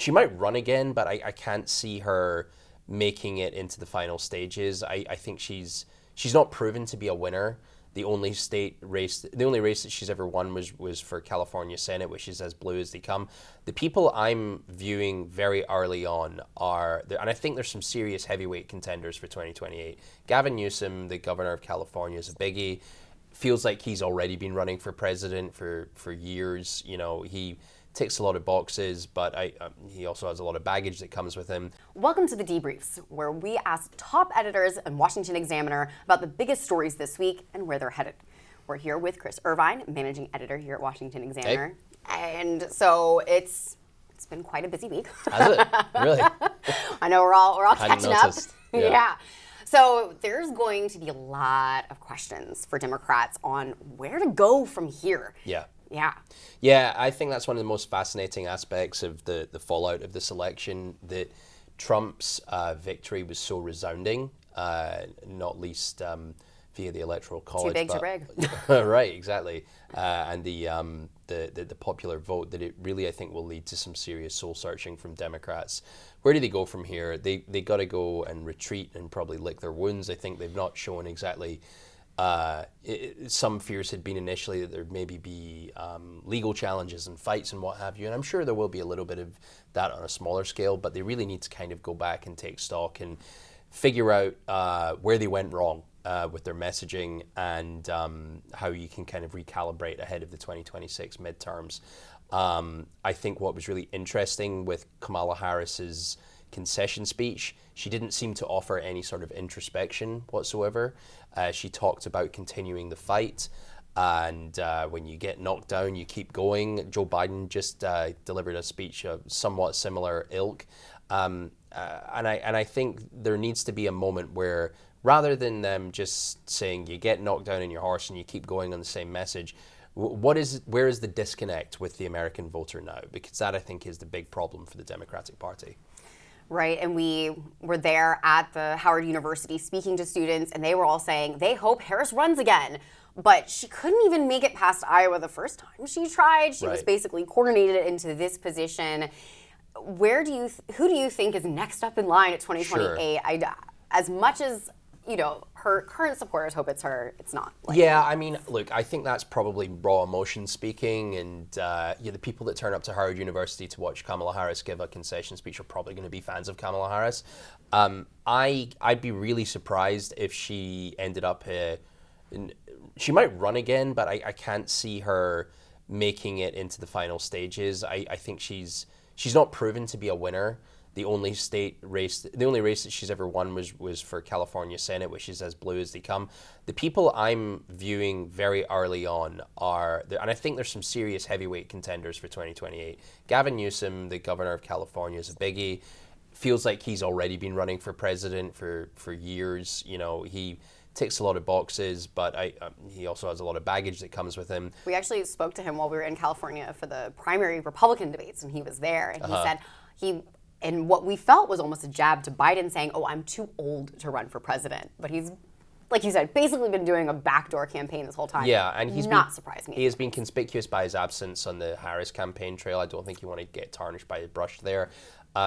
she might run again, but I can't see her making it into the final stages. I think she's not proven to be a winner. The only race that she's ever won was for California Senate, which is as blue as they come. The people I'm viewing very early on and I think there's some serious heavyweight contenders for 2028. Gavin Newsom, the governor of California, is a biggie. Feels like he's already been running for president for years. You know, he ticks a lot of boxes, but he also has a lot of baggage that comes with him. Welcome to the Debriefs, where we ask top editors and Washington Examiner about the biggest stories this week and where they're headed. We're here with Chris Irvine, managing editor here at Washington Examiner. Hey. And so it's been quite a busy week. Has it? Really? I know we're all catching up. Yeah. So there's going to be a lot of questions for Democrats on where to go from here. Yeah, I think that's one of the most fascinating aspects of the fallout of this election, that Trump's victory was so resounding, not least via the Electoral College. Too big to brag. Right, exactly. And the popular vote, that it really, I think, will lead to some serious soul searching from Democrats. Where do they go from here? They got to go and retreat and probably lick their wounds. I think they've not shown exactly. Some fears had been initially that there'd maybe be legal challenges and fights and what have you, and I'm sure there will be a little bit of that on a smaller scale, but they really need to kind of go back and take stock and figure out where they went wrong with their messaging, and how you can kind of recalibrate ahead of the 2026 midterms. I think what was really interesting with Kamala Harris's concession speech, she didn't seem to offer any sort of introspection whatsoever. She talked about continuing the fight, and when you get knocked down, you keep going. Joe Biden just delivered a speech of somewhat similar ilk, and I think there needs to be a moment where, rather than them just saying you get knocked down in your horse and you keep going on the same message, where is the disconnect with the American voter now? Because that, I think, is the big problem for the Democratic Party. Right, and we were there at the Howard University speaking to students, and they were all saying they hope Harris runs again. But she couldn't even make it past Iowa the first time she tried. She was basically coordinated into this position. Who do you think is next up in line at 2028? Sure. As much as her current supporters hope it's her, it's not. I mean, look, I think that's probably raw emotion speaking, and the people that turn up to Howard University to watch Kamala Harris give a concession speech are probably going to be fans of Kamala Harris. I'd be really surprised if she ended up here. She might run again, but I can't see her making it into the final stages. I think she's not proven to be a winner. The only race that she's ever won was for California Senate, which is as blue as they come. The people I'm viewing very early on and I think there's some serious heavyweight contenders for 2028. Gavin Newsom, the governor of California, is a biggie. Feels like he's already been running for president for years. You know, he ticks a lot of boxes, but he also has a lot of baggage that comes with him. We actually spoke to him while we were in California for the primary Republican debates, and he was there, and he said and what we felt was almost a jab to Biden, saying, "Oh, I'm too old to run for president." But he's, like you said, basically been doing a backdoor campaign this whole time. Yeah, and he's not surprised me. He has been conspicuous by his absence on the Harris campaign trail. I don't think you want to get tarnished by the brush there.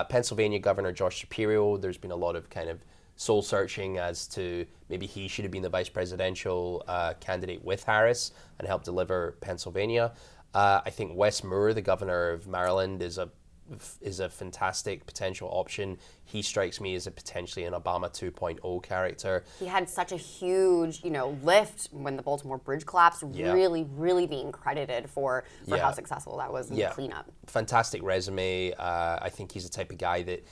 Pennsylvania Governor Josh Shapiro, there's been a lot of kind of soul searching as to maybe he should have been the vice presidential candidate with Harris and helped deliver Pennsylvania. I think Wes Moore, the governor of Maryland, is a fantastic potential option. He strikes me as potentially an Obama 2.0 character. He had such a huge, lift when the Baltimore Bridge collapsed, really, really being credited for how successful that was in the cleanup. Fantastic resume. I think he's the type of guy that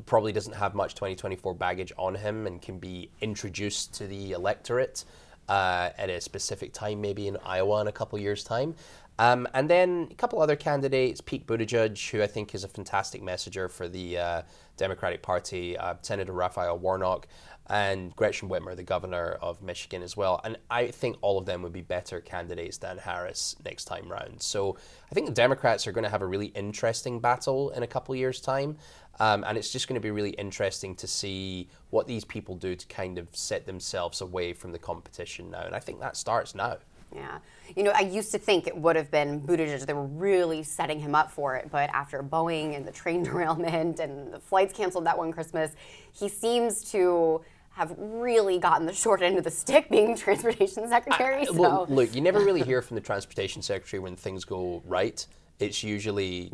probably doesn't have much 2024 baggage on him and can be introduced to the electorate at a specific time, maybe in Iowa in a couple years' time. And then a couple other candidates, Pete Buttigieg, who I think is a fantastic messenger for the Democratic Party, Senator Raphael Warnock, and Gretchen Whitmer, the governor of Michigan as well. And I think all of them would be better candidates than Harris next time round. So I think the Democrats are going to have a really interesting battle in a couple years' time. And it's just going to be really interesting to see what these people do to kind of set themselves away from the competition now. And I think that starts now. Yeah. You know, I used to think it would have been Buttigieg. They were really setting him up for it. But after Boeing and the train derailment and the flights canceled that one Christmas, he seems to have really gotten the short end of the stick being transportation secretary. Well, look, you never really hear from the transportation secretary when things go right. It's usually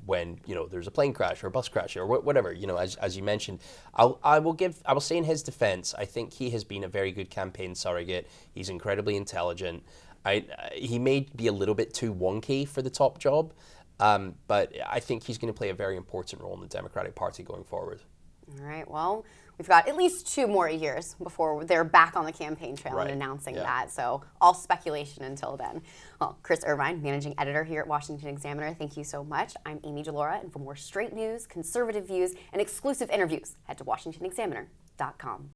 when, you know, there's a plane crash or a bus crash or whatever, you know, as you mentioned. I will say in his defense, I think he has been a very good campaign surrogate. He's incredibly intelligent. He may be a little bit too wonky for the top job, but I think he's going to play a very important role in the Democratic Party going forward. All right, well, we've got at least 2 more years before they're back on the campaign trail and announcing that. So all speculation until then. Well, Chris Irvine, Managing Editor here at Washington Examiner, thank you so much. I'm Amy DeLaura, and for more straight news, conservative views, and exclusive interviews, head to WashingtonExaminer.com.